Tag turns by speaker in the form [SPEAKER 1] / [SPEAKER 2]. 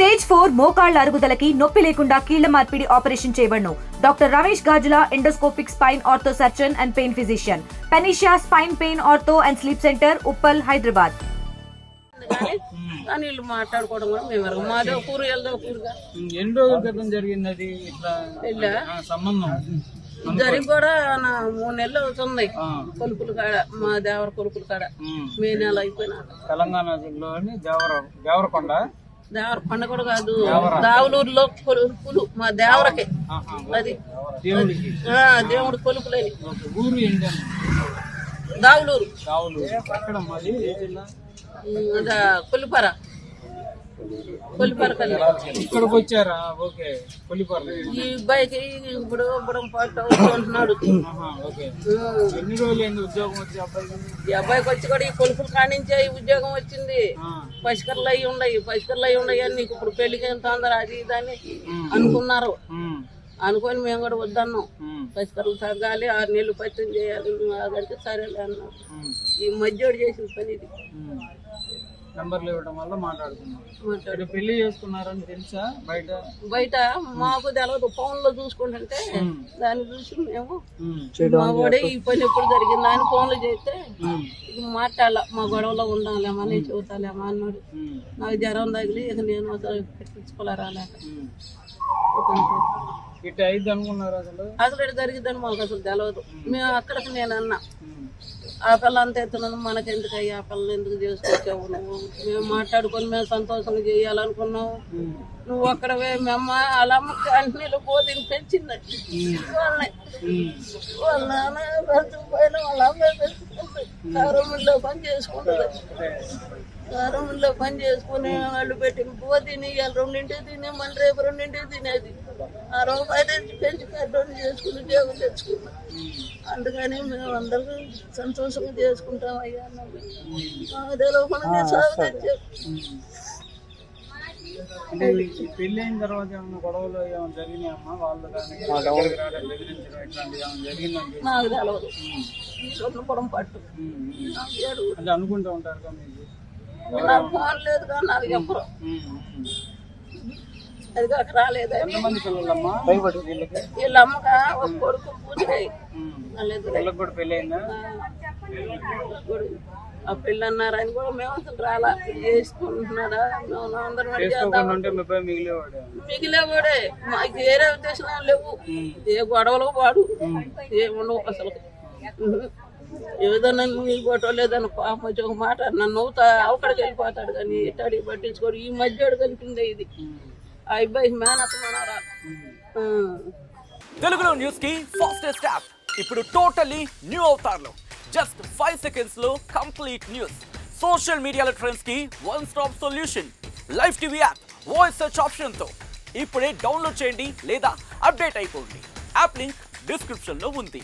[SPEAKER 1] Stage 4 మోకాళ్ల అరుగుదలకి నొప్పి లేకుండా కీళ్ల మార్పిడి ఆపరేషన్ చేయబడును. Doctor Ramesh Gajula, endoscopic spine ortho surgeon and pain physician, Panacea spine pain ortho and sleep centre, Uppal, Hyderabad.
[SPEAKER 2] కానీ వీళ్ళు మాట్లాడుకోవడం కూడా మేము మాదే ఊరు వెళ్దాం ఊరుగా.
[SPEAKER 3] ఎన్ని రోజుల క్రితం జరిగింది అది ఇట్లా సంబంధం?
[SPEAKER 2] జరిగి కూడా 3 నెలలు అవుతుంది. కొలుపుల కాడ మా దేవర కొలుపుల కాడ మే నెల అయిపోయినా.
[SPEAKER 3] తెలంగాణలోని దేవరకొండ
[SPEAKER 2] దేవరకొండ కూడా కాదు, దావులూరులో కొలుపులు మా దేవరకి. అది దేవుడు కొలుపులని
[SPEAKER 3] ఊరు ఏంటి?
[SPEAKER 2] దావులూరు.
[SPEAKER 3] ఎక్కడ మాది?
[SPEAKER 2] కొల్లిపర.
[SPEAKER 3] ఇక్కడికి వచ్చారా? ఓకే. కొల్లిపర.
[SPEAKER 2] ఈ అబ్బాయికి ఇప్పుడు బుడం పాటు అంటున్నాడు.
[SPEAKER 3] ఎన్ని రోజులు అయింది ఉద్యోగం వచ్చి అబ్బాయికి?
[SPEAKER 2] ఈ అబ్బాయికి వచ్చి కూడా ఈ కొలుపుల కానించే ఈ ఉద్యోగం వచ్చింది. పసికర్లు అయి ఉన్నాయి అని నీకు ఇప్పుడు పెళ్లికి ఎంత తొందర అది ఇదని అనుకున్నారు. అనుకొని మేము కూడా వద్దన్నాం. పసికర్లు తగ్గాలి, 6 నెలలు పత్యం చేయాలి అదంటే సరేలే అన్నాం. ఈ మధ్యోడు చేసిన పని ఇది.
[SPEAKER 3] నంబర్లు ఇవ్వడం వల్ల మాట్లాడుకున్నాం. పెళ్లి చేసుకున్నారని తెలుసా?
[SPEAKER 2] బయట మాకు తెలవదు, ఫోన్ లో చూసుకుంటుంటే దాన్ని చూసి మేము మా వాడే ఈ పని ఎప్పుడు జరిగిందా అని ఫోన్లు చేస్తే మాట్లాడాల, మా గొడవలో ఉండాలేమా, నేను చెబుతాలేమా అన్నాడు. నాకు జ్వరం తగిలి ఇక నేను పెట్టించుకోలేరాలేక
[SPEAKER 3] ఇటు అయింది అనుకున్నారు.
[SPEAKER 2] అసలు ఇటు జరిగిద్దని మాకు అసలు తెలవదు. మేము అక్కడికి నేను అన్నా, ఆ పిల్ల అంత ఎత్తున్నది మనకెందుకయ్యా, ఆ పిల్లలు ఎందుకు చేసుకొచ్చావు నువ్వు? మేము మాట్లాడుకొని మేము సంతోషంగా చేయాలనుకున్నావు. నువ్వు అక్కడవే మేమ్మ వాళ్ళ అమ్మకి కంటినీళ్ళు పోతిని పెంచిందండి. వాళ్ళ నాన్న పెంచకపోయినా వాళ్ళ అమ్మాయి పెంచుకుంటుంది. కారంలో పని చేసుకుంటుంది. కారంలో పని చేసుకుని వాళ్ళు పెట్టిన పోతిని ఇవాళ 2 తిని మళ్ళీ రేపు 2 తినేది. ఆ రూపాయి తెచ్చి పెంచి పెద్దోళ్ళు చేసుకుని దేవుడు తెచ్చుకున్నాం. అందుకని మేము అందరూ సంతోషంగా చేసుకుంటాం అయ్యా.
[SPEAKER 3] పెళ్లి అయిన తర్వాత ఏమన్నా గొడవలు ఏమైనా జరిగినాయమ్మా? వాళ్ళు
[SPEAKER 2] నాకు తెలవదు. సొంతపురం పట్టు
[SPEAKER 3] అంటే అనుకుంటూ ఉంటారు కదా.
[SPEAKER 2] నాకు ఫోన్ లేదు కానీ నాకు చెప్పరు. అది కాక రాలేదు.
[SPEAKER 3] ఎంతమంది పిల్లలమ్మా?
[SPEAKER 2] వీళ్ళ అమ్మగా ఒక కొడుకు పూజాయి.
[SPEAKER 3] కూడా పెళ్లి అయిందా?
[SPEAKER 2] ఆ పెళ్ళి అన్నారు అని కూడా మేము అసలు రాలా. చేసుకుంటున్నారా మేము అందరం మిగిలేవాడే. మాకు వేరే ఉద్దేశం లేవు. ఏ గొడవలకు వాడు ఏముండవు అసలు. ఏదన్నా మిగిలిపోవటో లేదన్న పాపం వచ్చి ఒక మాట నన్ను నవ్వుతా అక్కడికి వెళ్ళిపోతాడు కానీ ఇట్టాడికి పట్టించుకోడు. ఈ మధ్య కలిపిందే ఇది. ఆ అబ్బాయి మేనత్ మనరా.
[SPEAKER 4] తెలుగులో న్యూస్ కి ఫాస్టెస్ట్ యాప్ ఇప్పుడు టోటలీ న్యూ అవతార్లో జస్ట్ 5 seconds లో కంప్లీట్ న్యూస్. సోషల్ మీడియాలో ట్రెండ్స్ కి one stop solution. Live TV app voice search option తో ఇప్పుడే డౌన్లోడ్ చేయండి లేదా అప్డేట్ అయిపోండి. యాప్ లింక్ డిస్క్రిప్షన్ లో ఉంది.